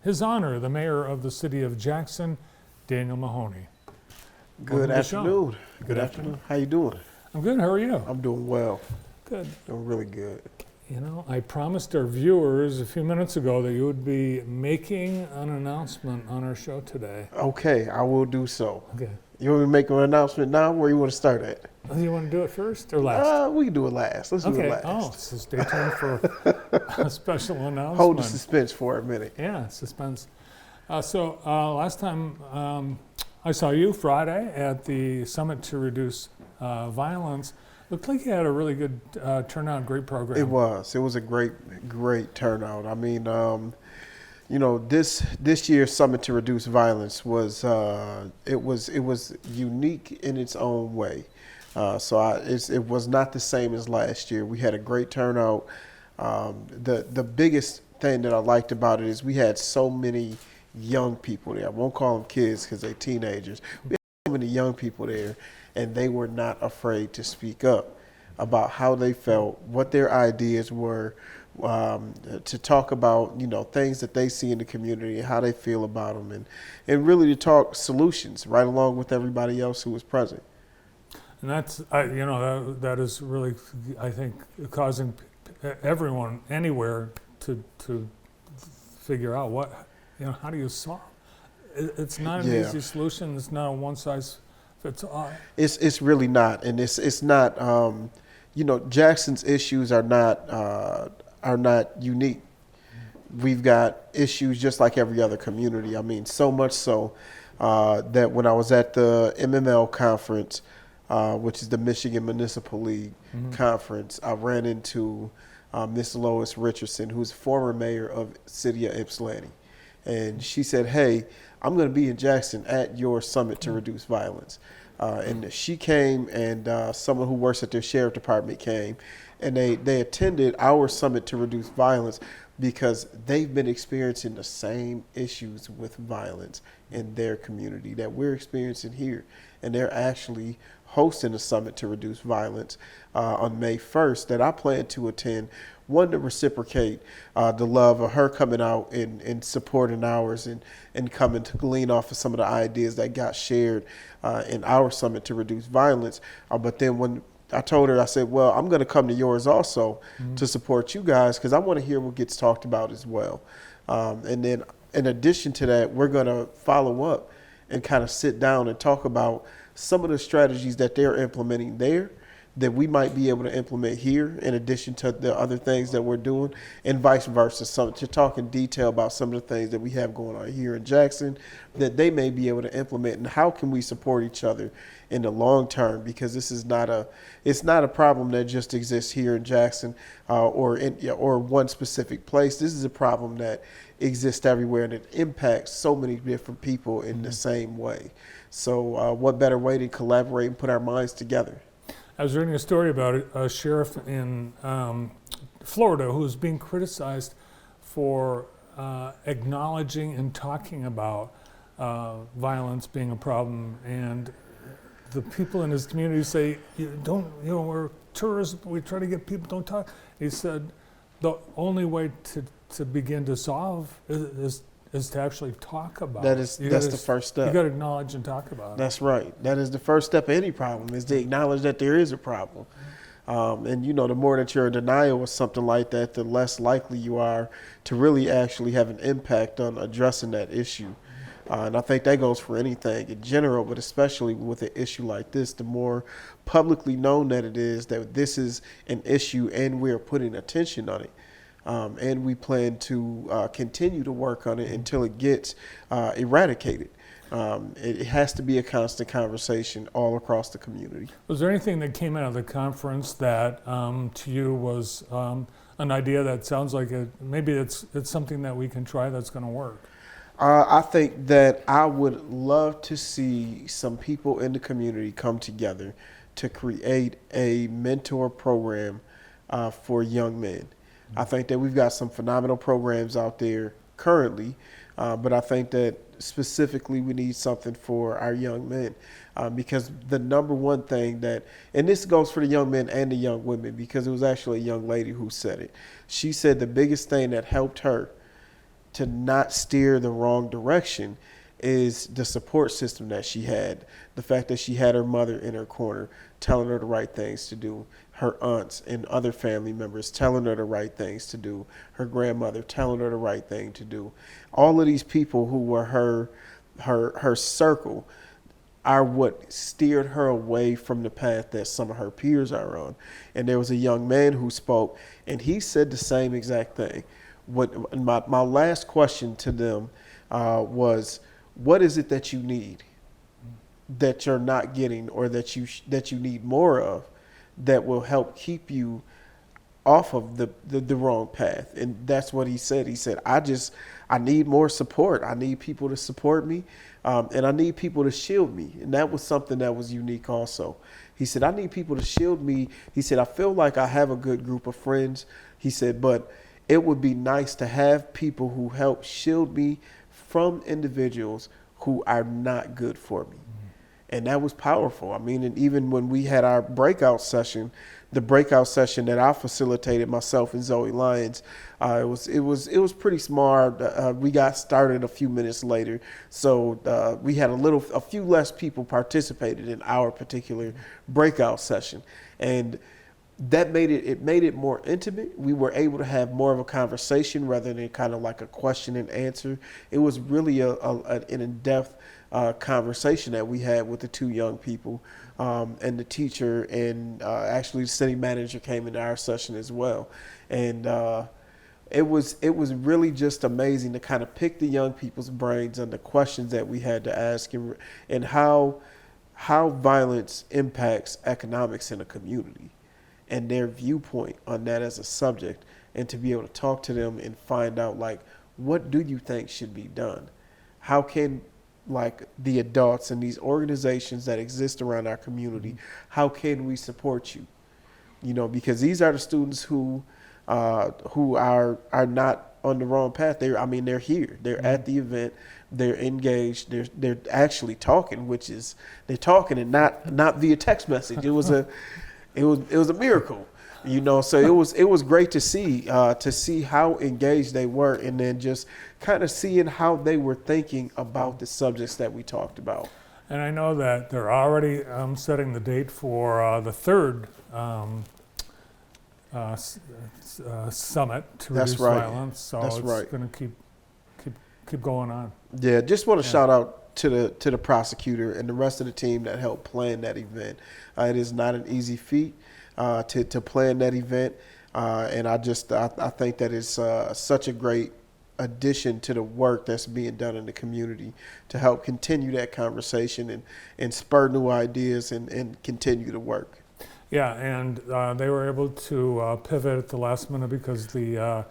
His Honor, the Mayor of the City of Jackson, Daniel Mahoney. Good afternoon. Good afternoon. How you doing? I'm good. How are you? I'm doing well. Good. Doing really good. You know, I promised our viewers a few minutes ago that you would be making an announcement on our show today. Okay, I will do so. Okay. You want me to make an announcement now? Where you want to start at? Do you want to do it first or last? We can do it last. Let's do it last. Oh, so stay tuned for a special announcement. Hold the suspense for a minute. Yeah, suspense. Last time I saw you Friday at the Summit to Reduce Violence. Looked like you had a really good turnout, great program. It was. It was a great turnout. I mean, you know, this year's Summit to Reduce Violence was it was unique in its own way. It was not the same as last year. We had a great turnout. The biggest thing that I liked about it is we had so many young people there. I won't call them kids because they're teenagers. We had so many young people there, and they were not afraid to speak up about how they felt, what their ideas were, to talk about, you know, things that they see in the community and how they feel about them, and really to talk solutions right along with everybody else who was present. And that's, you know, that is really, I think, causing everyone anywhere to figure out what, you know, how do you solve? It's not an easy solution. It's not a one size fits all. It's really not, and it's not. You know, Jackson's issues are not unique. We've got issues just like every other community. I mean, so much so that when I was at the MML conference, which is the Michigan Municipal League conference, I ran into Miss Lois Richardson, who's former mayor of City of Ypsilanti. And she said, "Hey, I'm going to be in Jackson at your Summit to Reduce Violence." And she came, and someone who works at their sheriff department came, and they attended our Summit to Reduce Violence because they've been experiencing the same issues with violence in their community that we're experiencing here. And they're actually hosting a Summit to Reduce Violence on May 1st that I plan to attend. One, to reciprocate the love of her coming out and supporting ours and coming to glean off of some of the ideas that got shared in our Summit to Reduce Violence. But then when I told her, I said, well, I'm going to come to yours also to support you guys because I want to hear what gets talked about as well. And then in addition to that, we're going to follow up and kind of sit down and talk about some of the strategies that they're implementing there that we might be able to implement here in addition to the other things that we're doing, and vice versa. So to talk in detail about some of the things that we have going on here in Jackson that they may be able to implement, and how can we support each other in the long term, because this is not a problem that just exists here in Jackson or one specific place. This is a problem that exists everywhere, and it impacts so many different people in the same way. So what better way to collaborate and put our minds together? I was reading a story about a sheriff in Florida who's being criticized for acknowledging and talking about violence being a problem, and the people in his community say, we're tourists, we try to get people, don't talk. He said the only way to begin to solve is to actually talk about it. That's the first step. You got to acknowledge and talk about it. That's right. That is the first step of any problem, is to acknowledge that there is a problem. And you know, the more that you're in denial of something like that, the less likely you are to really actually have an impact on addressing that issue. And I think that goes for anything in general, but especially with an issue like this, the more publicly known that it is, that this is an issue and we're putting attention on it. And we plan to continue to work on it until it gets eradicated. It has to be a constant conversation all across the community. Was there anything that came out of the conference that to you was an idea that sounds like maybe it's something that we can try that's going to work? I think that I would love to see some people in the community come together to create a mentor program for young men. I think that we've got some phenomenal programs out there currently, but I think that specifically we need something for our young men, because the number one thing that, and this goes for the young men and the young women, because it was actually a young lady who said it. She said the biggest thing that helped her to not steer the wrong direction is the support system that she had. The fact that she had her mother in her corner telling her the right things to do, her aunts and other family members telling her the right things to do, her grandmother telling her the right thing to do. All of these people who were her circle are what steered her away from the path that some of her peers are on. And there was a young man who spoke, and he said the same exact thing. What my last question to them was, what is it that you need that you're not getting, or that you need more of, that will help keep you off of the wrong path? And that's what he said. He said, I need more support. I need people to support me, and I need people to shield me. And that was something that was unique also. He said, I need people to shield me. He said, I feel like I have a good group of friends. He said, but it would be nice to have people who help shield me from individuals who are not good for me. And that was powerful. I mean, and even when we had our breakout session, the breakout session that I facilitated, myself and Zoe Lyons, it was pretty smart. We got started a few minutes later, so we had a few less people participated in our particular breakout session, and that made it more intimate. We were able to have more of a conversation rather than kind of like a question and answer. It was really an in-depth conversation that we had with the two young people, and the teacher, and actually the city manager came into our session as well. And it was really just amazing to kind of pick the young people's brains on the questions that we had to ask, and how violence impacts economics in a community, and their viewpoint on that as a subject, and to be able to talk to them and find out, like, what do you think should be done? How can, like, the adults and these organizations that exist around our community, how can we support you? You know, because these are the students who are not on the wrong path. They're here. They're at the event. They're engaged. They're actually talking, they're talking and not via text message. It was a miracle, you know. So it was great to see how engaged they were, and then just kind of seeing how they were thinking about the subjects that we talked about. And I know that they're already setting the date for the third summit to reduce violence. So it's going to keep going on. Yeah, just want to shout out to the prosecutor and the rest of the team that helped plan that event. It is not an easy feat to plan that event, and I think that it's such a great addition to the work that's being done in the community to help continue that conversation and spur new ideas and continue to work. Yeah, and they were able to pivot at the last minute because the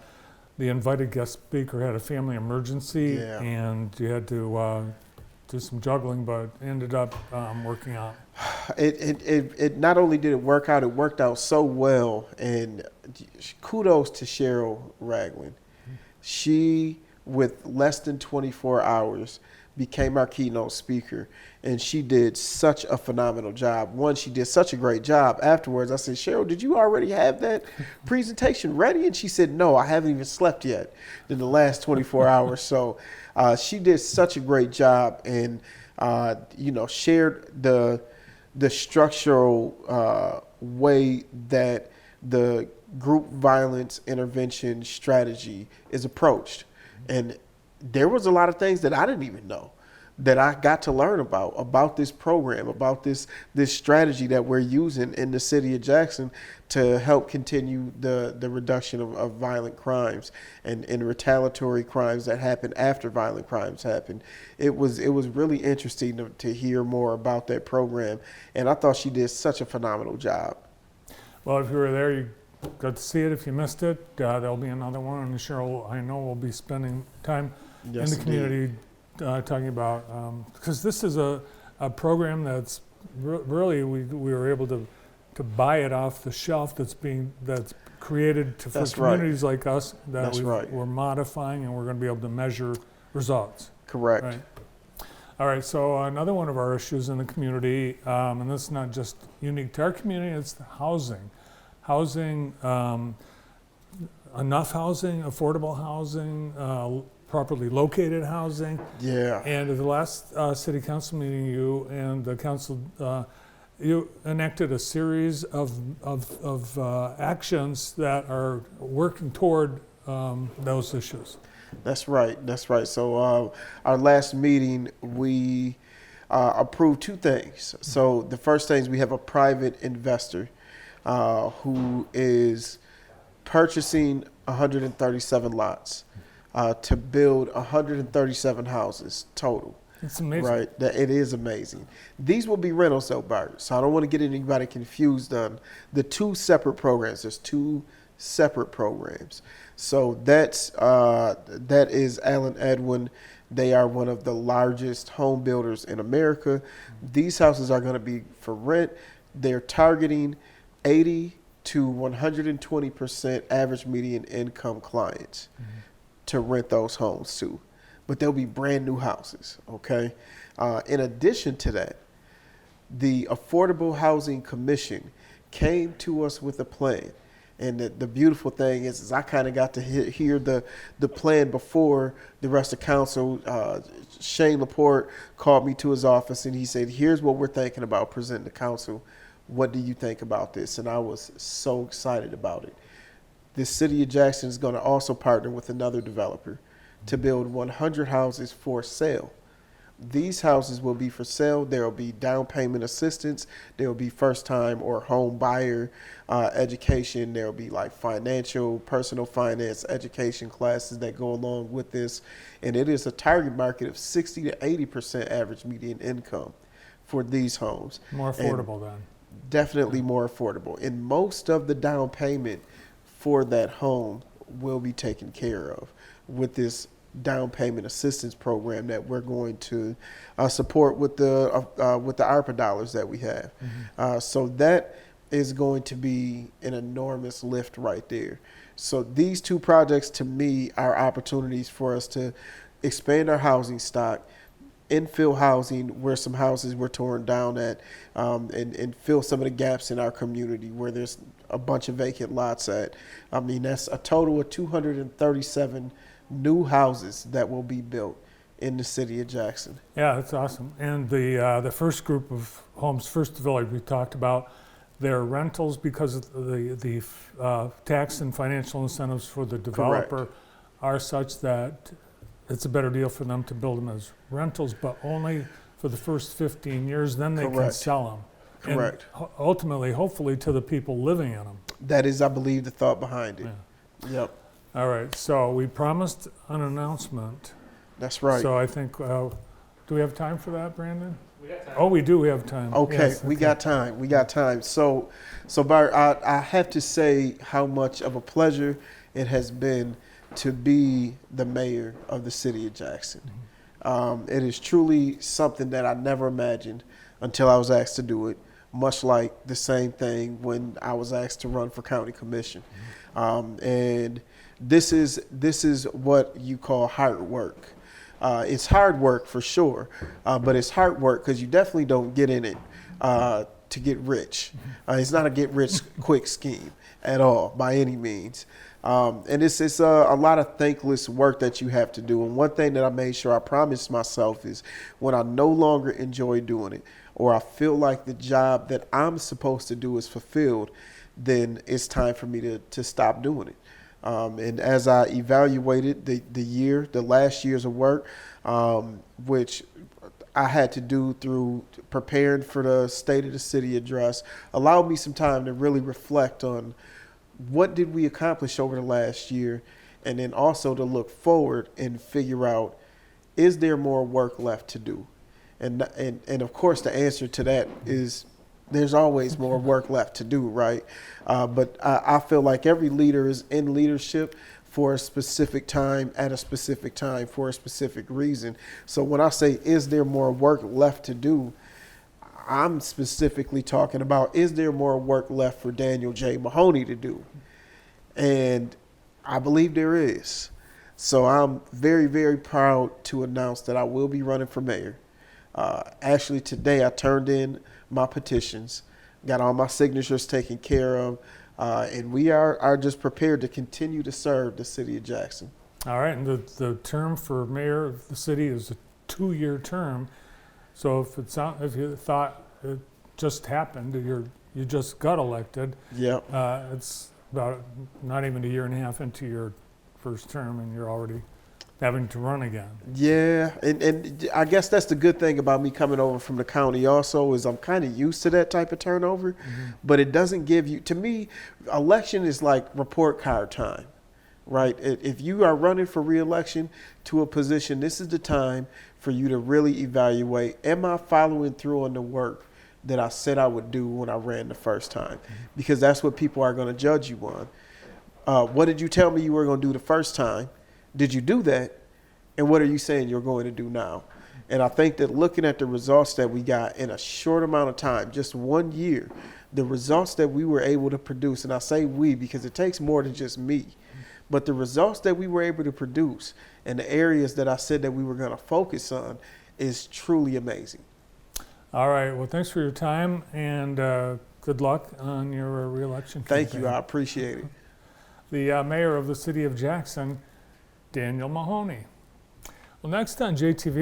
invited guest speaker had a family emergency, and you had to do some juggling, but ended up working out. It not only did it work out, it worked out so well, and kudos to Cheryl Ragland. She, with less than 24 hours, became our keynote speaker, and she did such a phenomenal job. One, she did such a great job. Afterwards, I said, Cheryl, did you already have that presentation ready? And she said, no, I haven't even slept yet in the last 24 hours. So she did such a great job, and shared the structural way that the group violence intervention strategy is approached. And there was a lot of things that I didn't even know that I got to learn about this program, about this strategy that we're using in the city of Jackson to help continue the reduction of violent crimes and retaliatory crimes that happen after violent crimes happen. It was really interesting to hear more about that program, and I thought she did such a phenomenal job. Well, if you were there, you got to see it. If you missed it, there'll be another one, and Cheryl, I know, will be spending time in the community talking about, because this is a program that's really, we were able to buy it off the shelf that's created for communities like us that we're modifying, and we're going to be able to measure results. Correct. Right? All right, so another one of our issues in the community, and this is not just unique to our community, it's the housing. Housing, enough housing, affordable housing, properly located housing. Yeah. And at the last city council meeting, you and the council, you enacted a series of actions that are working toward those issues. That's right. That's right. So our last meeting, we approved two things. So the first thing is we have a private investor who is purchasing 137 lots to build 137 houses total. It's amazing. Right, that it is amazing. These will be rentals though, Bart. So I don't want to get anybody confused on the two separate programs. There's two separate programs. So that is Allen Edwin. They are one of the largest home builders in America. These houses are going to be for rent. They're targeting 80 to 120% average median income clients to rent those homes to. But they'll be brand new houses, okay? In addition to that, the Affordable Housing Commission came to us with a plan. And the beautiful thing is I kind of got to hear the plan before the rest of council. Shane Laporte called me to his office and he said, here's what we're thinking about presenting to council. What do you think about this? And I was so excited about it. The city of Jackson is going to also partner with another developer to build 100 houses for sale. These houses will be for sale. There will be down payment assistance. There will be first time or home buyer education. There will be like financial, personal finance education classes that go along with this. And it is a target market of 60 to 80% average median income for these homes. More affordable then. Definitely more affordable. And most of the down payment for that home will be taken care of with this down payment assistance program that we're going to support with the ARPA dollars that we have. So that is going to be an enormous lift right there. So these two projects to me are opportunities for us to expand our housing stock, infill housing where some houses were torn down at, and fill some of the gaps in our community where there's a bunch of vacant lots at. I mean, that's a total of 237 new houses that will be built in the city of Jackson. Yeah, that's awesome. And the first group of homes, first village we talked about, they're rentals because of the tax and financial incentives for the developer are such that it's a better deal for them to build them as rentals, but only for the first 15 years. Then they can sell them. Correct. And ultimately, hopefully, to the people living in them. That is, I believe, the thought behind it. Yeah. Yep. All right. So we promised an announcement. That's right. So I think, do we have time for that, Brandon? We got time. Oh, we do. We have time. Okay, yes, we got time. We got time. So Bart, I have to say how much of a pleasure it has been to be the mayor of the city of Jackson. It is truly something that I never imagined until I was asked to do it, much like the same thing when I was asked to run for county commission. And this is what you call hard work. It's hard work for sure, but it's hard work because you definitely don't get in it to get rich. It's not a get rich quick scheme at all by any means. And it's a lot of thankless work that you have to do. And one thing that I made sure I promised myself is when I no longer enjoy doing it or I feel like the job that I'm supposed to do is fulfilled, then it's time for me to stop doing it. And as I evaluated the last years of work, which I had to do through preparing for the State of the City address, allowed me some time to really reflect on what did we accomplish over the last year, and then also to look forward and figure out, is there more work left to do? And of course, the answer to that is there's always more work left to do, right? But I feel like every leader is in leadership for a specific time, at a specific time, for a specific reason. So when I say, is there more work left to do, I'm specifically talking about, is there more work left for Daniel J. Mahoney to do? And I believe there is. So I'm very, very proud to announce that I will be running for mayor. Actually, today I turned in my petitions, got all my signatures taken care of, and we are just prepared to continue to serve the city of Jackson. All right, and the term for mayor of the city is a 2-year term. So if you thought it just happened, you just got elected, Yep. it's about not even a year and a half into your first term, and you're already having to run again. Yeah, and I guess that's the good thing about me coming over from the county also is I'm kind of used to that type of turnover, but it doesn't give you, to me, election is like report card time, right? If you are running for reelection to a position, this is the time for you to really evaluate, am I following through on the work that I said I would do when I ran the first time? Because that's what people are going to judge you on. What did you tell me you were going to do the first time? Did you do that? And what are you saying you're going to do now? And I think that looking at the results that we got in a short amount of time, just 1 year, the results that we were able to produce, and I say we because it takes more than just me, but the results that we were able to produce and the areas that I said that we were going to focus on is truly amazing. All right, well, thanks for your time, and good luck on your reelection campaign. Thank you. I appreciate it. The mayor of the city of Jackson, Daniel Mahoney. Well, next on JTV.